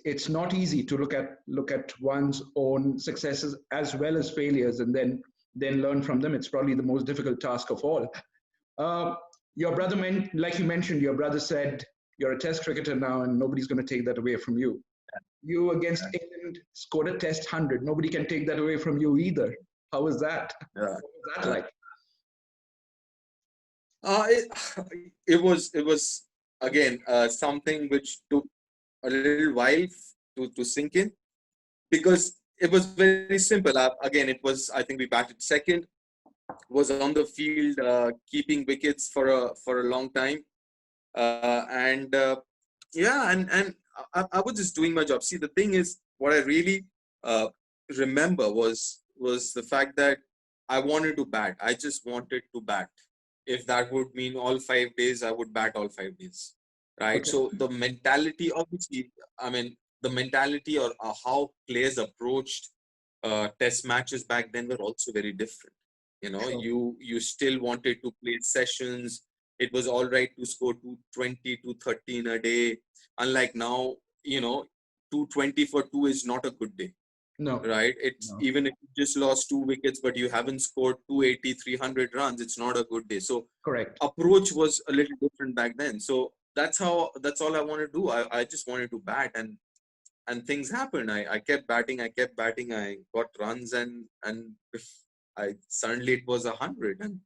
it's not easy to look at one's own successes as well as failures, and then learn from them. It's probably the most difficult task of all. Uh, your brother, like you mentioned, your brother said you're a Test cricketer now, and nobody's going to take that away from you. You against England scored a Test 100. Nobody can take that away from you either. How was that? Yeah. What was that like? It was again something which took a little while to sink in, because it was very simple. Again, it was, I think we batted second, was on the field keeping wickets for a long time, and yeah, and I was just doing my job. See, the thing is, what I really remember was the fact that I wanted to bat. I just wanted to bat. If that would mean all 5 days, I would bat all 5 days, right? Okay. So the mentality, obviously, I mean, the mentality or how players approached test matches back then were also very different. You know, Sure. you still wanted to play sessions. It was all right to score 220, 230 in a day. Unlike now, you know, 220 for two is not a good day, No, right? It's no. even if you just lost 2 wickets, but you haven't scored 280, 300 runs, it's not a good day. So Correct. approach was a little different back then. So that's all I want to do. I just wanted to bat, and things happened. I kept batting, I got runs, and if I suddenly it was 100, and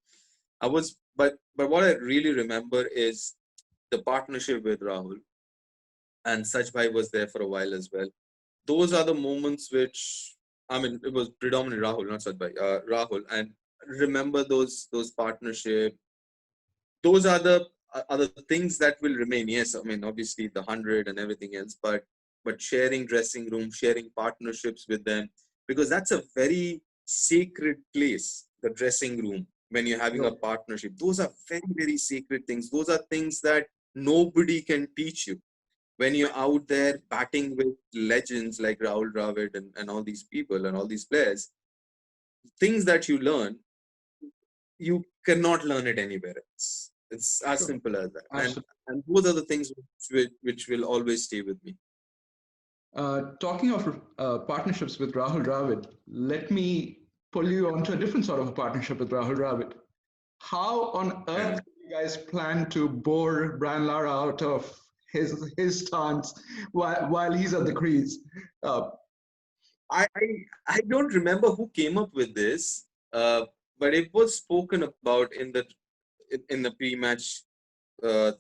I was, but what I really remember is the partnership with Rahul, and Sajbhai was there for a while as well. Those are the moments which, I mean, it was predominantly Rahul, not Sajbhai, Rahul, and remember those partnership. Those are the things that will remain. Yes, I mean, obviously the 100 and everything else, but sharing dressing room, sharing partnerships with them, because that's a very sacred place, the dressing room, when you're having a Sure. partnership. Those are very, very sacred things. Those are things that nobody can teach you. When you're out there batting with legends like Rahul Dravid and all these people and all these players, things that you learn, you cannot learn it anywhere else. It's as Sure. simple as that. Absolutely. And those are the things which will always stay with me. Talking of partnerships with Rahul Dravid, let me pull you onto a different sort of a partnership with Rahul Dravid. How on Yeah. earth do you guys plan to bore Brian Lara out of his stance while he's at the crease? Uh, I, I I don't remember who came up with this, but it was spoken about in the pre-match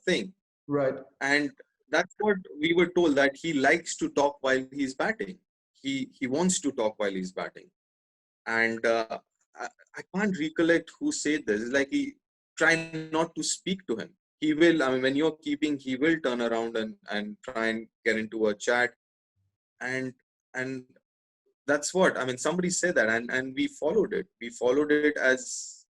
thing, right. and that's what we were told, that he likes to talk while he's batting. He wants to talk while he's batting, and I can't recollect who said this. It's like he try not to speak to him. He will. I mean, when you're keeping, he will turn around and try and get into a chat, and that's what I mean. Somebody said that, and we followed it. We followed it as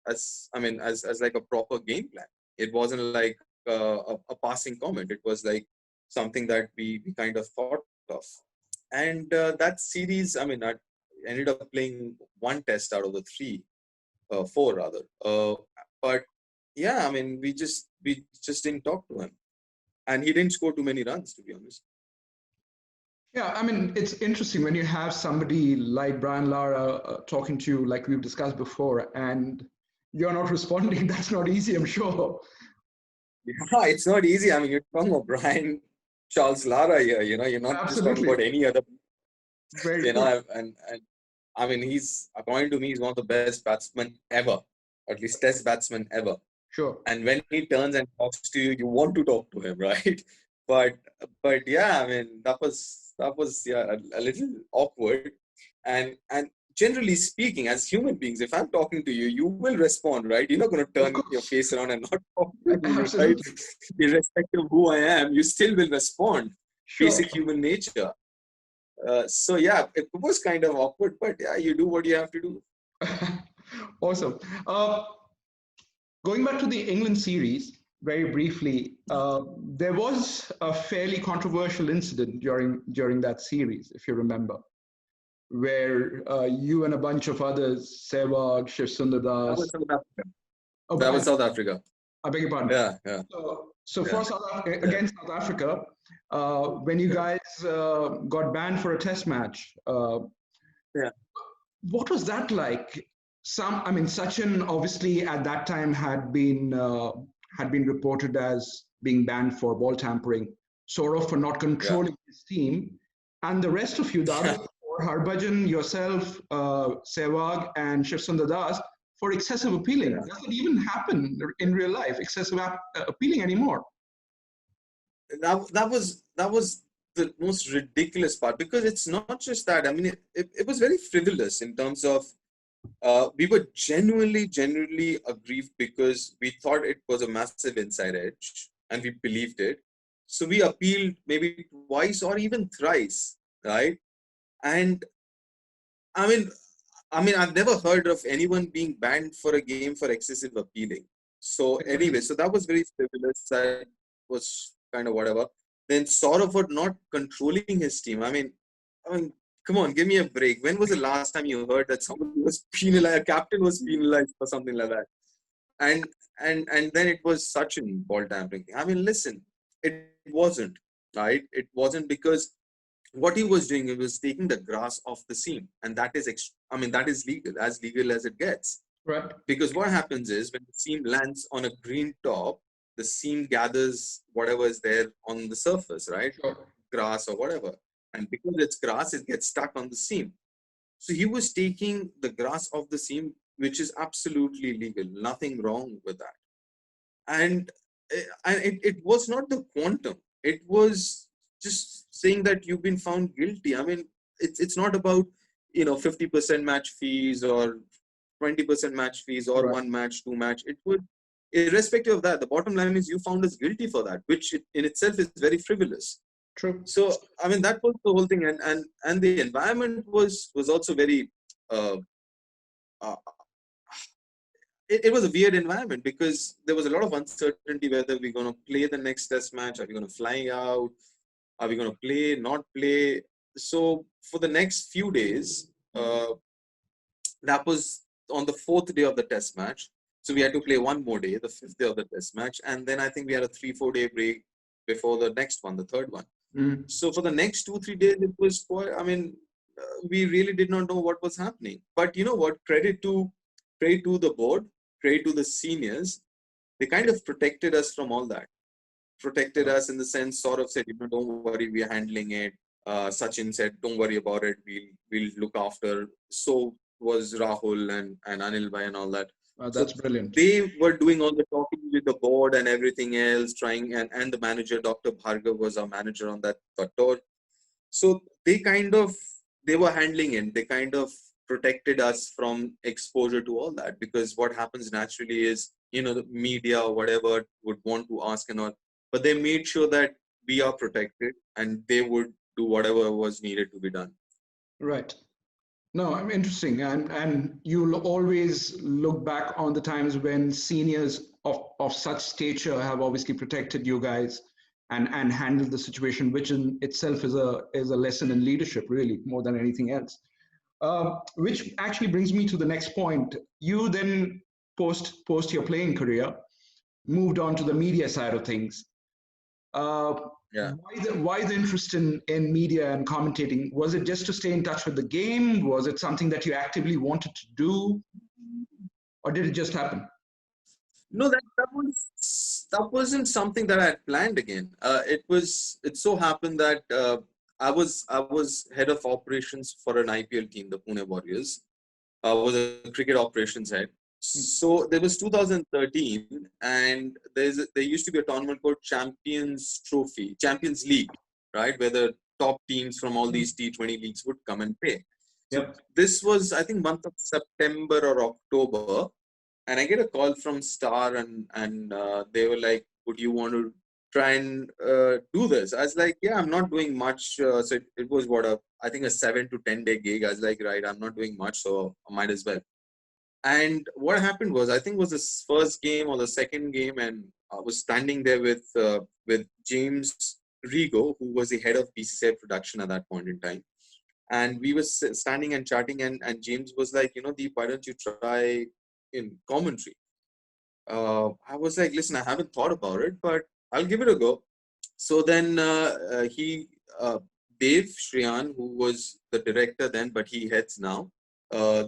I mean, as like a proper game plan. It wasn't like a passing comment. It was like something that we kind of thought of. And that series, I mean, I ended up playing one test out of the four rather. But yeah, I mean, we just didn't talk to him, and he didn't score too many runs, to be honest. Yeah, I mean, it's interesting when you have somebody like Brian Lara talking to you, like we've discussed before, and you're not responding. That's not easy, I'm sure. Yeah, it's not easy. I mean, you're talking about Brian Charles Lara here. You know, you're not just talking Absolutely. about any other. Very You true. know, and I mean, according to me, he's one of the best batsmen ever, at least Test batsmen ever. Sure. And when he turns and talks to you, you want to talk to him, right? But yeah, I mean, that was yeah, a little awkward, and generally speaking, as human beings, if I'm talking to you, you will respond, right? You're not going to Of turn your course. face around and not talk to me, right? Absolutely. Irrespective of who I am, you still will respond. Sure. Basic human nature. So yeah, it was kind of awkward, but yeah, you do what you have to do. Awesome. Going back to the England series, very briefly, there was a fairly controversial incident during that series, if you remember, where you and a bunch of others, Sehwag, Shiv Sundar That Das, was South Africa. oh, That was South Africa. I beg your pardon. Yeah, yeah, So yeah. for against South Africa, when you guys got banned for a test match. Yeah. What was that like? I mean, Sachin obviously at that time had been reported as being banned for ball tampering, Sourav for not Yeah. controlling his team, and the rest of you, the other Yeah. four, Harbhajan, yourself, Sehwag, and Shivsundar Das, for excessive appealing. Yeah. Does it even happen in real life? Excessive appealing anymore? That was the most ridiculous part, because it's not just that. I mean, it was very frivolous in terms of we were genuinely aggrieved because we thought it was a massive inside edge and we believed it. So we appealed maybe twice or even thrice, right? And I mean, I've never heard of anyone being banned for a game for excessive appealing. So anyway, so that was very frivolous. That was kind of whatever. Then Saurav for not controlling his team. I mean, come on, give me a break. When was the last time you heard that someone was penalized, a captain was penalized for something like that? And and then it was such a ball tampering thing. I mean, listen, it wasn't, right. It wasn't, because what he was doing, he was taking the grass off the seam, and that is that is legal as it gets. Right. Because what happens is, when the seam lands on a green top, the seam gathers whatever is there on the surface, right? Sure. Grass or whatever. And because it's grass, it gets stuck on the seam. So he was taking the grass off the seam, which is absolutely legal. Nothing wrong with that. And it was not the quantum. It was just saying that you've been found guilty. I mean, it's not about 50% match fees or 20% match fees or Right. one match, two match. It would, irrespective of that, the bottom line is you found us guilty for that, which in itself is very frivolous. True. So I mean, that was the whole thing, and the environment was also very. Uh, uh, it was a weird environment, because there was a lot of uncertainty whether we're going to play the next test match, are we going to fly out, are we going to play, not play. So for the next few days, that was on the fourth day of the test match. So we had to play one more day, the fifth day of the test match. And then I think we had a 3-4 day break before the next one, the third one. Mm. So for the next 2-3 days, it was quite, we really did not know what was happening. But you know what? Credit to the board, credit to the seniors. They kind of protected us from all that. Protected us in the sense, sort of said, don't worry, we are handling it. Sachin said, don't worry about it. We'll look after. So was Rahul and Anil Bhai and all that. So That's brilliant. they were doing all the talking with the board and everything else, trying, and the manager, Dr. Bhargav, was our manager on that tour. So they were handling it. They kind of protected us from exposure to all that, because what happens naturally is, the media or whatever would want to ask and all, but they made sure that we are protected and they would do whatever was needed to be done. Right. No, I'm interesting, and you'll always look back on the times when seniors of such stature have obviously protected you guys and handled the situation, which in itself is a lesson in leadership, really, more than anything else. Which actually brings me to the next point. You then post your playing career, moved on to the media side of things. Uh, Yeah. why the interest in media and commentating? Was it just to stay in touch with the game? Was it something that you actively wanted to do? Or did it just happen? No, that wasn't something that I had planned again. It so happened that I was head of operations for an IPL team, the Pune Warriors. I was a cricket operations head. So there was 2013, and there used to be a tournament called Champions League, right, where the top teams from all these T20 leagues would come and play. So Yep. this was, I think, month of September or October, and I get a call from Star, and they were like, "Would you want to try and do this?" I was like, "Yeah, I'm not doing much." So it was I think a 7 to 10 day gig. I was like, "Right, I'm not doing much, so I might as well." And what happened was, I think it was this first game or the second game, and I was standing there with James Rigo, who was the head of BCCI production at that point in time. And we were standing and chatting, and James was like, Deep, why don't you try in commentary? I was like, listen, I haven't thought about it, but I'll give it a go. So then he Dave Shriyan, who was the director then, but he heads now.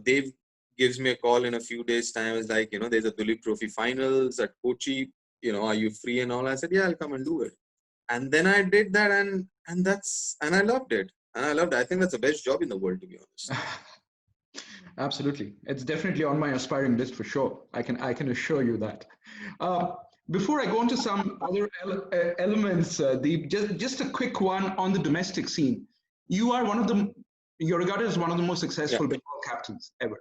Dave gives me a call in a few days' time. It's like, there's a Duleep Trophy finals at Kochi. Are you free and all? I said, yeah, I'll come and do it. And then I did that, and I loved it. And I loved it. I think that's the best job in the world, to be honest. Absolutely, it's definitely on my aspiring list for sure. I can assure you that. Uh, Before I go into some other elements, Deep, just a quick one on the domestic scene. You are one of the You're regarded as one of the most Yeah. successful Bengal captains ever.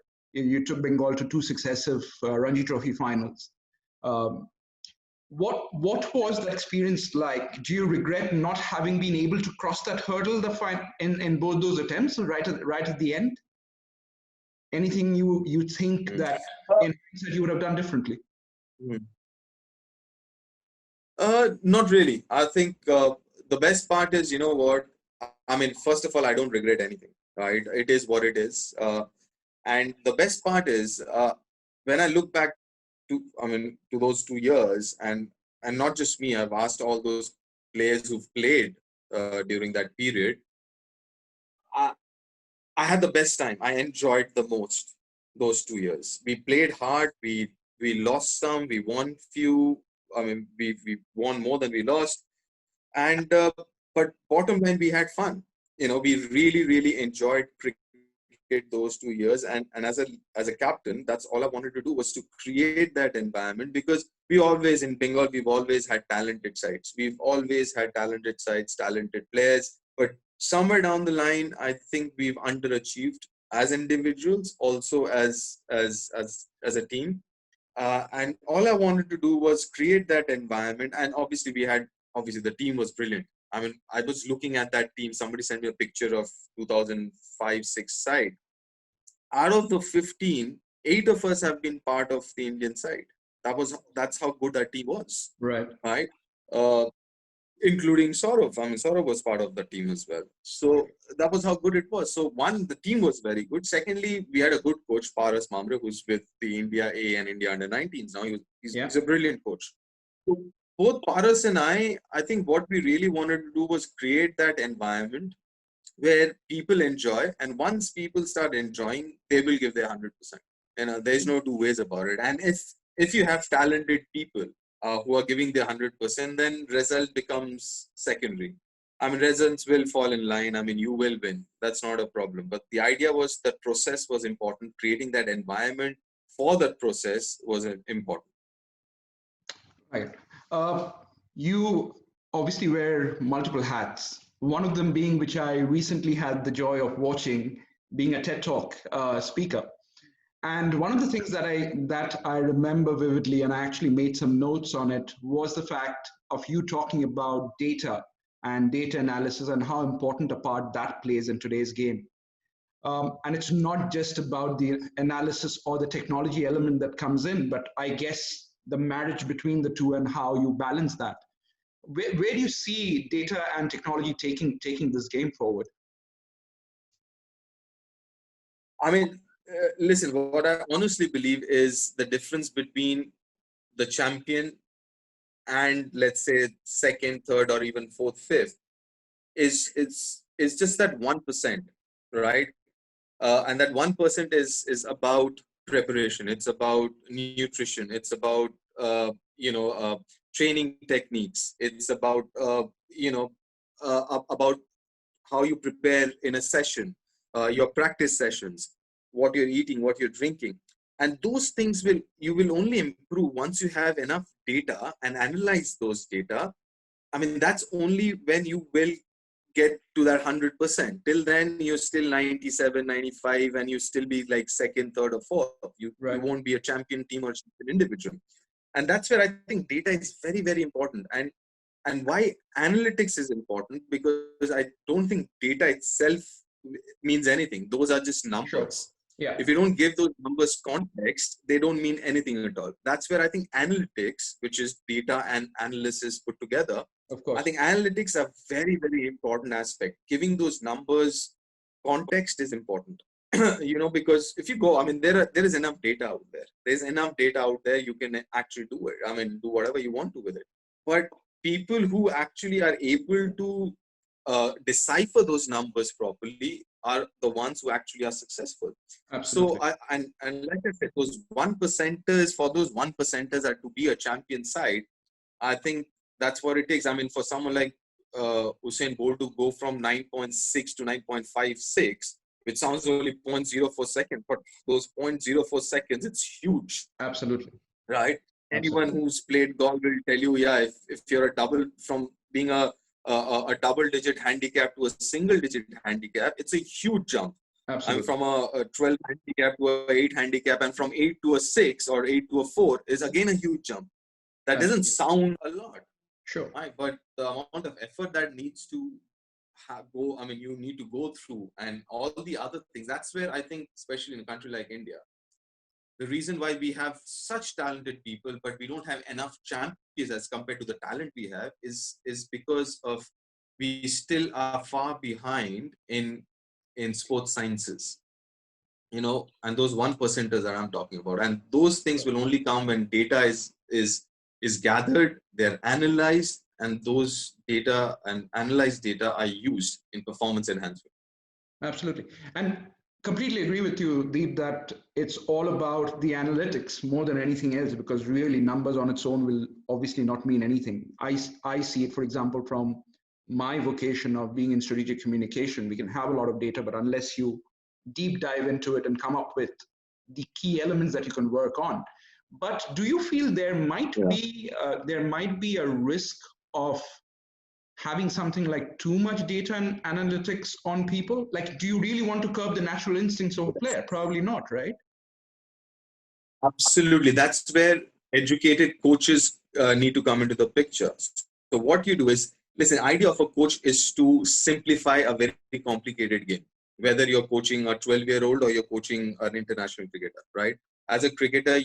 You took Bengal to two successive Ranji Trophy finals. Um, what was that experience like? Do you regret not having been able to cross that hurdle in both those attempts right at the end? Anything you think Mm. that in hindsight you would have done differently? Mm. Not really. I think the best part is, what? I mean, first of all, I don't regret anything, right? It is what it is. And the best part is, when I look back to those 2 years, and not just me, I've asked all those players who've played during that period. I, I had the best time. I enjoyed the most those 2 years. We played hard. We lost some. We won few. I mean, we won more than we lost. And but bottom line, we had fun. We really enjoyed cricket those 2 years. And as a captain, that's all I wanted to do, was to create that environment, because we always, in Bengal, we've always had talented sides. We've always had talented sides, talented players. But somewhere down the line, I think we've underachieved as individuals, also as a team. And all I wanted to do was create that environment. And obviously the team was brilliant. I mean, I was looking at that team. Somebody sent me a picture of 2005-6 side. Out of the 15, 8 of us have been part of the Indian side. That's how good that team was, Right. right? Uh, Including Sourav. I mean, Sourav was part of the team as well. So that was how good it was. So one, the team was very good. Secondly, we had a good coach, Paras Mamre, who's with the India A and India Under-19s now. He's a brilliant coach. So both Paras and I think what we really wanted to do was create that environment where people enjoy. And once people start enjoying, they will give their 100%. There's no two ways about it. And if you have talented people who are giving their 100%, then result becomes secondary. I mean, results will fall in line. I mean, you will win. That's not a problem. But the idea was that process was important. Creating that environment for that process was important. Right. You obviously wear multiple hats. One of them being, which I recently had the joy of watching, being a TED Talk speaker. And one of the things that I remember vividly, and I actually made some notes on it, was the fact of you talking about data and data analysis and how important a part that plays in today's game. And it's not just about the analysis or the technology element that comes in, but I guess the marriage between the two and how you balance that. Where do you see data and technology taking this game forward? I mean, listen, what I honestly believe is the difference between the champion and, let's say, second, third, or even fourth, fifth is just that 1%, right? And that 1% is about preparation. It's about nutrition. It's about training techniques. It's about about how you prepare in a session, your practice sessions, what you're eating, what you're drinking. And those things you will only improve once you have enough data and analyze those data. I mean, that's only when you will get to that 100%. Till then, you're still 97, 95, and you still be like second, third, or fourth. You won't be a champion team or champion individual. And that's where I think data is very, very important. And why analytics is important, because I don't think data itself means anything. Those are just numbers. Sure. Yeah. If you don't give those numbers context, they don't mean anything at all. That's where I think analytics, which is data and analysis put together, of course, I think analytics are very, very important aspect. Giving those numbers context is important. Because if you go, I mean, there is enough data out there. There's enough data out there. You can actually do it. I mean, do whatever you want to with it. But people who actually are able to decipher those numbers properly are the ones who actually are successful. So, Absolutely. and like I said, those 1%ers, for those 1%ers are to be a champion side, I think that's what it takes. I mean, for someone like Usain Bolt to go from 9.6 to 9.56, which sounds only 0.04 seconds, but those 0.04 seconds, it's huge, Absolutely. right? Anyone Absolutely. who's played golf will tell you, yeah, if you're a double, from being a double-digit handicap to a single-digit handicap, it's a huge jump. I mean, Absolutely. from a 12 handicap to a 8 handicap, and from 8 to a 6 or 8 to a 4 is again a huge jump. That doesn't Absolutely. sound a lot, Sure. right? But the amount of effort that needs to I mean, you need to go through, and all the other things. That's where I think, especially in a country like India, the reason why we have such talented people, but we don't have enough champions as compared to the talent we have, is because of we still are far behind in sports sciences. And those 1%ers that I'm talking about, and those things will only come when data is gathered, they're analyzed, and those data and analyzed data are used in performance enhancement. Absolutely. And completely agree with you, Deep, that it's all about the analytics more than anything else, because really numbers on its own will obviously not mean anything. I see it, for example, from my vocation of being in strategic communication. We can have a lot of data, but unless you deep dive into it and come up with the key elements that you can work on. But do you feel there might Yeah. be a risk of having something like too much data and analytics on people? Like, do you really want to curb the natural instincts of a player? Probably not, right? Absolutely. That's where educated coaches need to come into the picture. So what you do is, listen, idea of a coach is to simplify a very complicated game, whether you're coaching a 12-year-old or you're coaching an international cricketer, right? As a cricketer, I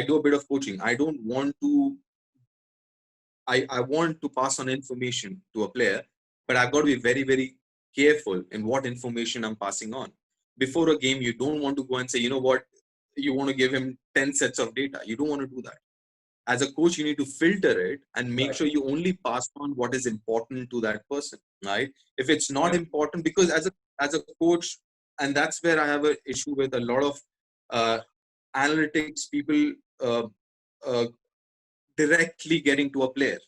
do a bit of coaching. I want to pass on information to a player, but I've got to be very, very careful in what information I'm passing on. Before a game, you don't want to go and say, you know what, you want to give him 10 sets of data. You don't want to do that. As a coach, you need to filter it and make Right. sure you only pass on what is important to that person, right? If it's not Yeah. important, because as a coach, and that's where I have an issue with a lot of analytics people uh, uh, directly getting to a player.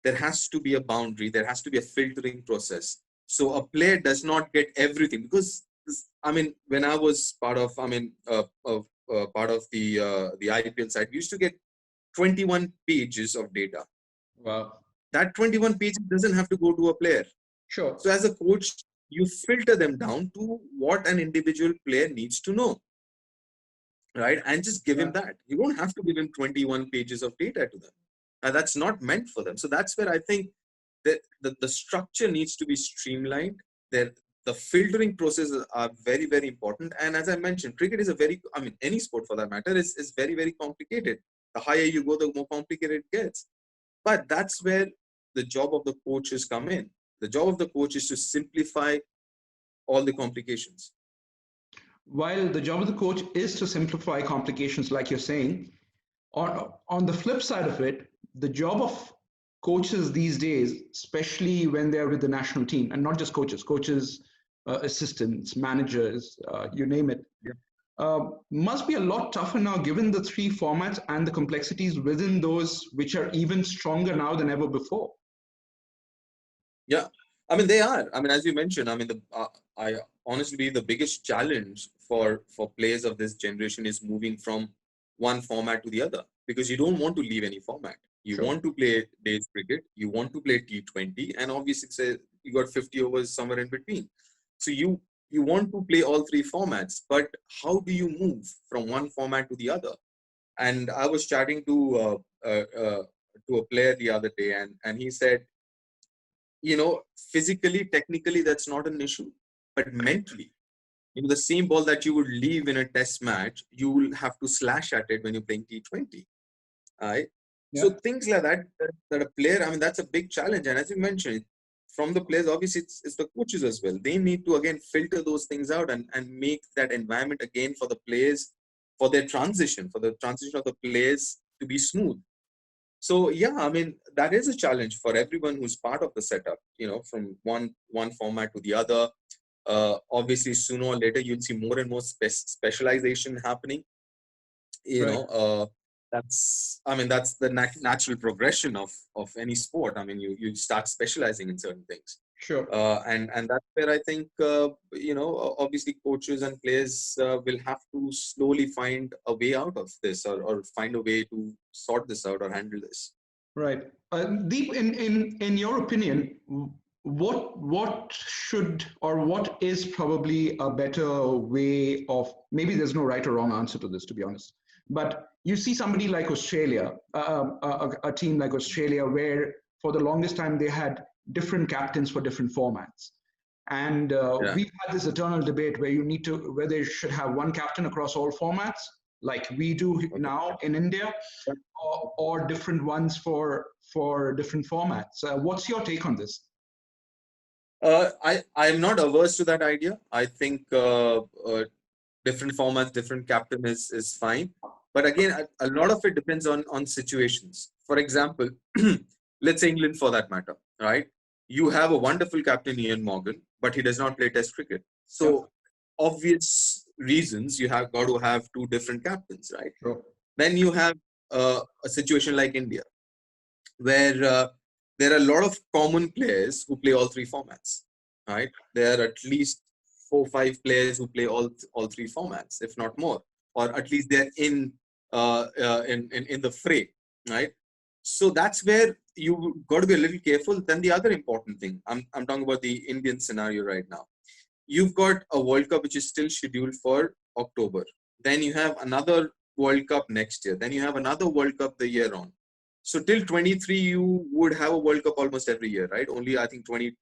There has to be a boundary, there has to be a filtering process, so a player does not get everything. Because I mean, when I was part of the IPL side, we used to get 21 pages of data. Wow. That 21 pages doesn't have to go to a player. Sure. So as a coach, you filter them down to what an individual player needs to know, right? And just give him Yeah. that. You don't have to give him 21 pages of data to them. That's not meant for them. So that's where I think that the structure needs to be streamlined. The filtering processes are very, very important. And as I mentioned, cricket is any sport for that matter is very, very complicated. The higher you go, the more complicated it gets. But that's where the job of the coaches come in. The job of the coach is to simplify all the complications. While the job of the coach is to simplify complications, like you're saying, on the flip side of it, the job of coaches these days, especially when they're with the national team, and not just coaches, assistants, managers, you name it, must be a lot tougher now given the three formats and the complexities within those, which are even stronger now than ever before. Yeah, I mean they are. I mean, as you mentioned, I honestly believe the biggest challenge for players of this generation is moving from one format to the other, because you don't want to leave any format. You Sure. want to play days cricket, you want to play T20, and obviously say you got 50 overs somewhere in between. So you want to play all three formats, but how do you move from one format to the other? And I was chatting to a player the other day, and he said, physically, technically, that's not an issue, but mentally, the same ball that you would leave in a test match, you will have to slash at it when you're playing T20. Right? Yeah. So things like that a player, I mean, that's a big challenge. And as you mentioned, from the players, obviously it's the coaches as well. They need to again filter those things out and make that environment again for the players, for the transition of the players to be smooth. So yeah, I mean, that is a challenge for everyone who's part of the setup, from one format to the other. Obviously, sooner or later, you'll see more and more specialization happening. Right. That's the natural progression of any sport. I mean, you start specializing in certain things. Sure. And that's where I think, obviously coaches and players will have to slowly find a way out of this, or find a way to sort this out or handle this. Right. Deep, in your opinion, what should, or what is probably a better way of, maybe there's no right or wrong answer to this, to be honest, but you see somebody like Australia, a team like Australia, where for the longest time they had different captains for different formats. And Yeah. we've had this eternal debate where they should have one captain across all formats, like we do now in India, or different ones for different formats. What's your take on this? I'm not averse to that idea. I think different formats, different captain is fine. But again, a lot of it depends on situations. For example, let's say England for that matter, right? You have a wonderful captain, Ian Morgan, but he does not play Test cricket. So obvious reasons, you have got to have two different captains, right? Sure. Then you have a situation like India, where there are a lot of common players who play all three formats, right? There are at least 4-5 players who play all three formats, if not more, or at least they're in the fray, right? So that's where you got to be a little careful. Then the other important thing, I'm talking about the Indian scenario right now. You've got a World Cup which is still scheduled for October. Then you have another World Cup next year. Then you have another World Cup the year on. So till 23, you would have a World Cup almost every year, right? Only I think 22,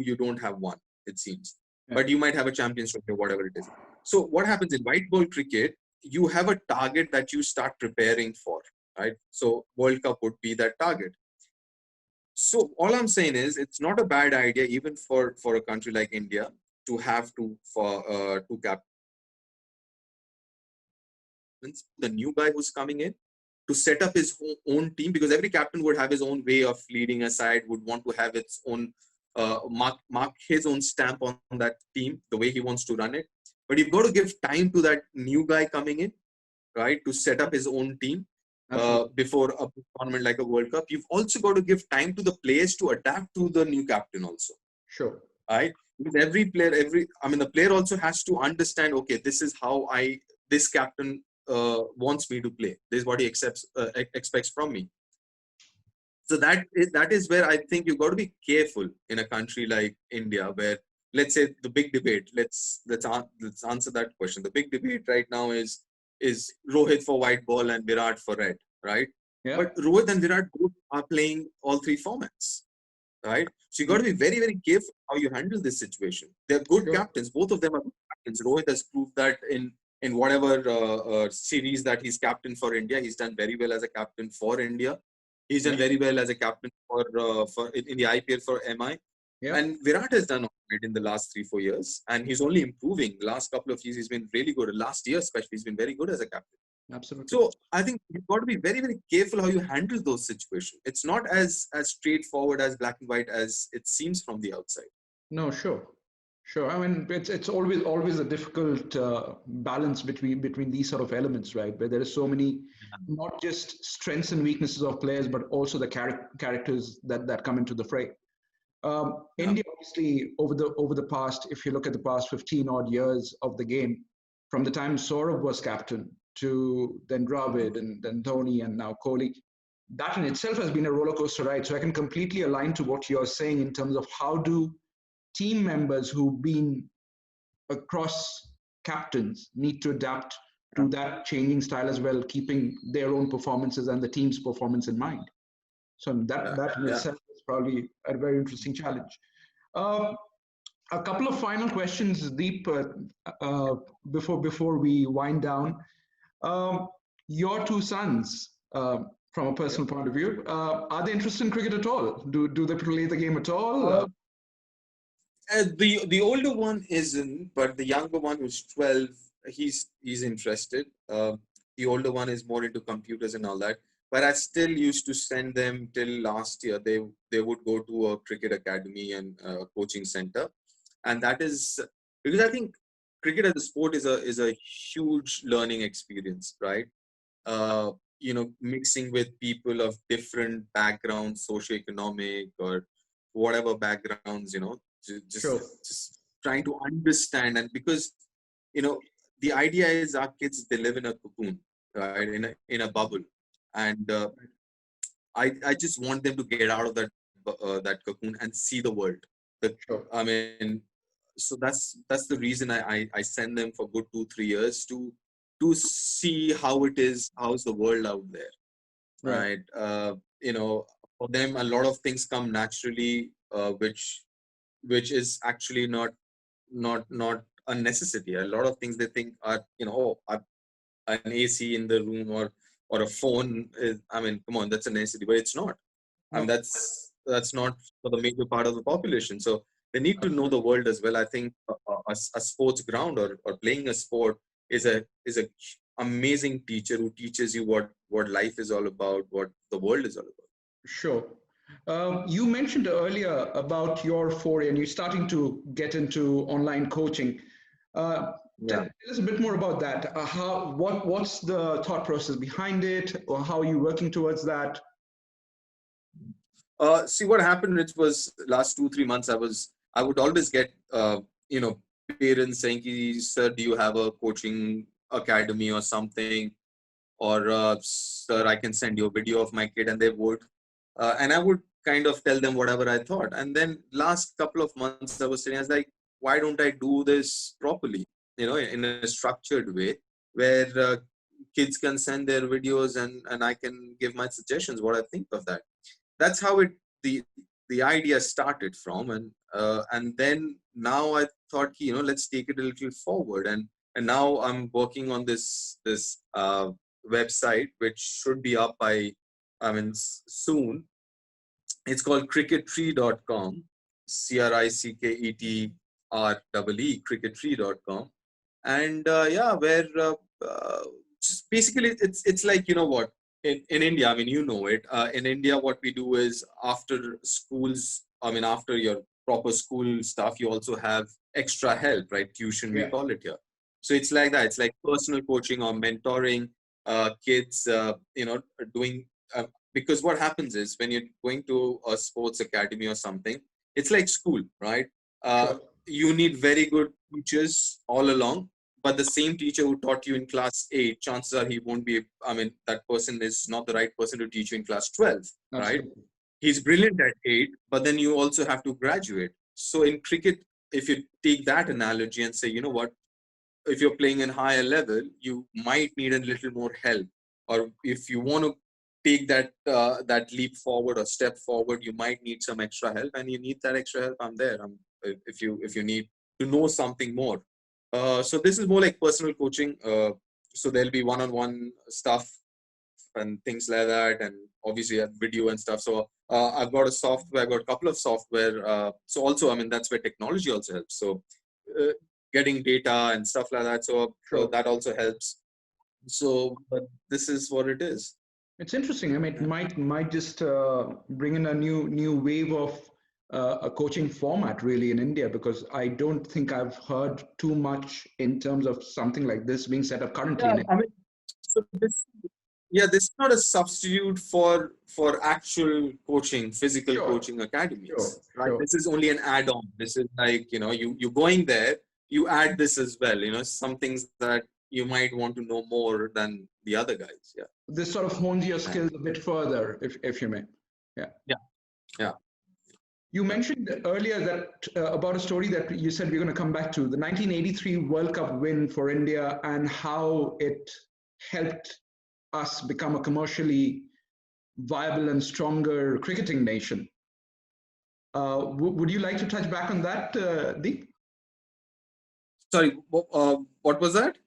you don't have one, it seems. Yeah. But you might have a Champions Trophy or whatever it is. So what happens in white ball cricket, you have a target that you start preparing for, right? So World Cup would be that target. So all I'm saying is, it's not a bad idea, even for a country like India, to have two captains. The new guy who's coming in, to set up his own team, because every captain would have his own way of leading a side, would want to have its own mark his own stamp on that team, the way he wants to run it. But you've got to give time to that new guy coming in, right, to set up his own team before a tournament like a World Cup. You've also got to give time to the players to adapt to the new captain also. Sure. Right? Because the player also has to understand, okay, this is how this captain wants me to play. This is what he expects from me. So that is where I think you've got to be careful in a country like India, where, let's say, the big debate. Let's answer that question. The big debate right now is Rohit for white ball and Virat for red, right? Yeah. But Rohit and Virat both are playing all three formats, right? So you got to be very, very careful how you handle this situation. They're good captains. Both of them are good captains. Rohit has proved that in whatever series that he's captain for India, he's done very well as a captain for India. He's done very well as a captain in the IPL for MI. Yeah. And Virat has done all right in the last 3-4 years, and he's only improving. The last couple of years, he's been really good. Last year, especially, he's been very good as a captain. Absolutely. So I think you've got to be very, very careful how you handle those situations. It's not as straightforward, as black and white as it seems from the outside. No, sure. I mean, it's always a difficult balance between these sort of elements, right? Where there are so many, not just strengths and weaknesses of players, but also the characters that come into the fray. India, obviously, over the past, if you look at the past 15 odd years of the game, from the time Sourav was captain to then Dravid and then Dhoni and now Kohli, that in itself has been a roller coaster ride. So I can completely align to what you're saying in terms of how do team members who've been across captains need to adapt to that changing style as well, keeping their own performances and the team's performance in mind. So that in itself is probably a very interesting challenge. A couple of final questions, Deep, before we wind down. Your two sons, from a personal point of view, are they interested in cricket at all? Do they play the game at all? The older one isn't, but the younger one, who's 12, he's interested. The older one is more into computers and all that. but I still used to send them till last year. They would go to a cricket academy and coaching center, and that is because I think cricket as a sport is a huge learning experience, right? uh, Mixing with people of different backgrounds, socioeconomic or whatever backgrounds, Sure. just trying to understand. And because, you know, the idea is our kids, they live in a cocoon, right, in a bubble. And I just want them to get out of that cocoon and see the world. Sure. I mean, so that's the reason I send them for good 2-3 years to see how it is, how's the world out there, Right. right? For them, a lot of things come naturally, which is actually not a necessity. A lot of things they think are, an AC in the room or a phone is, I mean, come on, that's a necessity, but it's not. I mean, No. that's not for the major part of the population. So they need to know the world as well. I think a sports ground or playing a sport is a amazing teacher who teaches you what life is all about, what the world is all about. Sure. You mentioned earlier about your foray and you're starting to get into online coaching. Tell us a bit more about that. What's the thought process behind it, or how are you working towards that? See what happened. It was last 2-3 months. I would always get parents saying, "Sir, do you have a coaching academy or something?" Or "Sir, I can send you a video of my kid," and they would, and I would kind of tell them whatever I thought. And then last couple of months, I was saying, I was like, "Why don't I do this properly? In a structured way, where kids can send their videos and I can give my suggestions, what I think of that." That's how the the idea started from. And then now I thought, let's take it a little forward. And now I'm working on this website, which should be up by, I mean, soon. It's called crickettree.com, CRICKETREE, crickettree.com. And where just basically it's like, what, in India, I mean, it. In India, what we do is after schools, I mean, after your proper school stuff, you also have extra help, right? Tuition, we Yeah. call it here. So it's like that. It's like personal coaching or mentoring kids, doing, because what happens is when you're going to a sports academy or something, it's like school, right? Sure. You need very good teachers all along, but the same teacher who taught you in class 8, chances are he won't be, I mean, that person is not the right person to teach you in class 12, right? Absolutely. He's brilliant at 8, but then you also have to graduate. So in cricket, if you take that analogy and say, you know what, if you're playing in higher level, you might need a little more help. Or if you want to take that leap forward or step forward, you might need some extra help, and you need that extra help. I'm there. If you need to know something more. So this is more like personal coaching. So there'll be one-on-one stuff and things like that, and obviously a video and stuff. So I've got a couple of software. So also, I mean, that's where technology also helps. So getting data and stuff like that. So Sure. that also helps. So, but this is what it is. It's interesting. I mean, it might just bring in a new wave of a coaching format really in India, because I don't think I've heard too much in terms of something like this being set up currently in Yeah, India. I mean, so this is not a substitute for actual coaching, physical Sure. coaching academies, right? Sure. This is only an add-on. This is like, you going there, you add this as well, some things that you might want to know more than the other guys. Yeah. This sort of hones your skills a bit further, if you may. Yeah. Yeah. You mentioned earlier that about a story that you said we're going to come back to, the 1983 World Cup win for India and how it helped us become a commercially viable and stronger cricketing nation. Would you like to touch back on that, Deep? Sorry, what was that?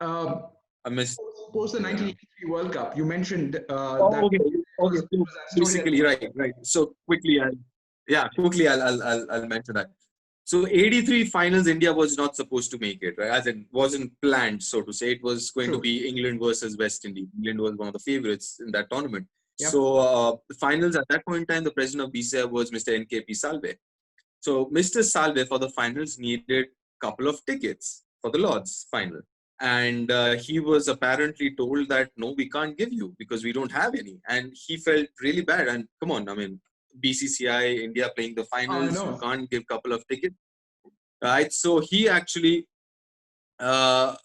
I missed. Post the 1983 World Cup, you mentioned that. Okay. Basically, right. So quickly, I'll mention that. So 83 finals, India was not supposed to make it, right? As it wasn't planned, so to say. It was going to be England versus West Indies. England was one of the favorites in that tournament. Yep. So the finals at that point in time, the president of BCCI was Mr. NKP Salve. So Mr. Salve for the finals needed a couple of tickets for the Lord's final. And he was apparently told that, no, we can't give you because we don't have any. And he felt really bad. And come on, I mean, BCCI, India playing the finals, you can't give a couple of tickets. Right? So he actually, so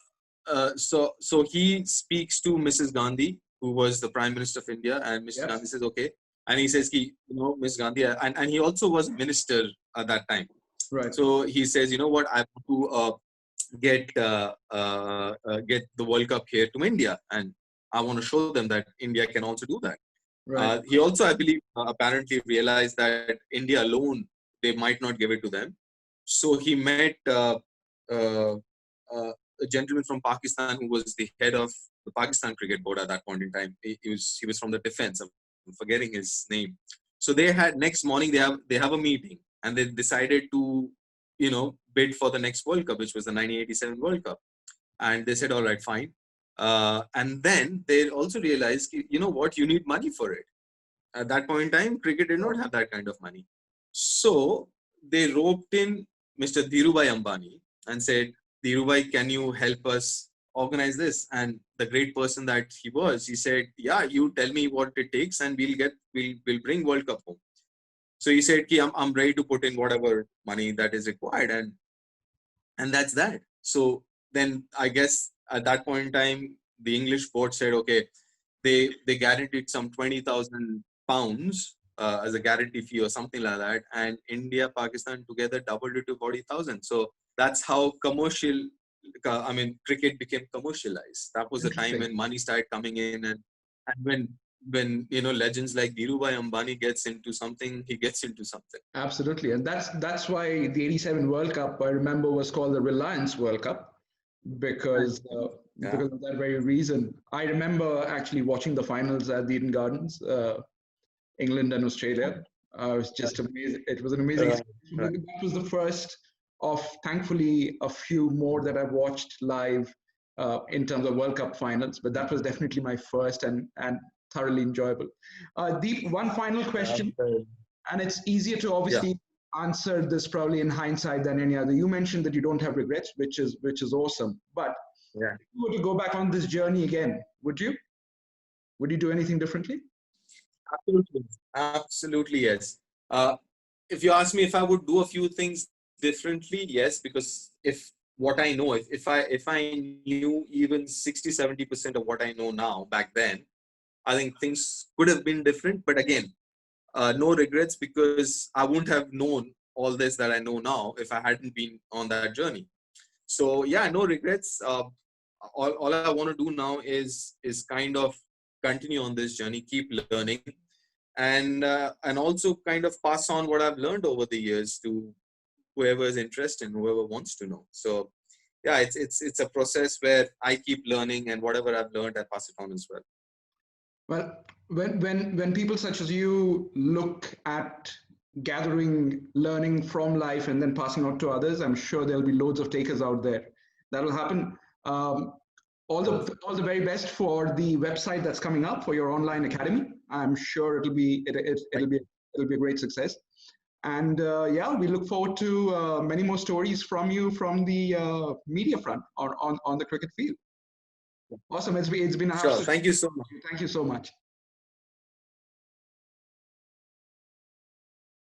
he speaks to Mrs. Gandhi, who was the Prime Minister of India, and Mr. Gandhi says, okay. And he says, Ms. Gandhi, and he also was a minister at that time. Right. So he says, you know what, I want to get the World Cup here to India, and I want to show them that India can also do that. Right. He also, I believe, apparently realized that India alone, they might not give it to them. So he met a gentleman from Pakistan who was the head of the Pakistan Cricket Board at that point in time. He was from the defense. I'm forgetting his name. So they had, next morning they have a meeting, and they decided to bid for the next World Cup, which was the 1987 World Cup. And they said, all right, fine. And then they also realized, you know what, you need money for it. At that point in time, cricket did not have that kind of money. So they roped in Mr. Dhirubhai Ambani and said, Dhirubhai, can you help us organize this? And the great person that he was, he said, yeah, you tell me what it takes and we'll bring World Cup home. So he said, I'm ready to put in whatever money that is required. And that's that. So then I guess at that point in time, the English board said, okay, they guaranteed some 20,000 pounds as a guarantee fee or something like that. And India, Pakistan together doubled it to 40,000. So that's how cricket became commercialized. That was the time when money started coming in, and when legends like Dhirubhai Ambani gets into something, he gets into something. Absolutely. And that's why the 87 World Cup, I remember, was called the Reliance World Cup, because of that very reason. I remember actually watching the finals at the Eden Gardens, England and Australia. It was just amazing. It was an amazing experience. That was the first of, thankfully, a few more that I've watched live in terms of World Cup finals. But that was definitely my first and thoroughly enjoyable. Deep, one final question, and it's easier to obviously answer this probably in hindsight than any other. You mentioned that you don't have regrets, which is awesome. But if you were to go back on this journey again, would you? Would you do anything differently? Absolutely, yes. If you ask me if I would do a few things differently, yes, because if I knew even 60-70% of what I know now back then, I think things could have been different. But again, no regrets, because I wouldn't have known all this that I know now if I hadn't been on that journey. So yeah, no regrets. All I want to do now is kind of continue on this journey, keep learning, and also kind of pass on what I've learned over the years to whoever is interested and whoever wants to know. So yeah, it's a process where I keep learning, and whatever I've learned, I pass it on as well. Well, when people such as you look at gathering learning from life and then passing on to others, I'm sure there'll be loads of takers out there. That'll happen. All the very best for the website that's coming up for your online academy. I'm sure it'll be a great success. And we look forward to many more stories from you from the media front on the cricket field. Awesome. It's been sure. Thank you so much. Thank you so much.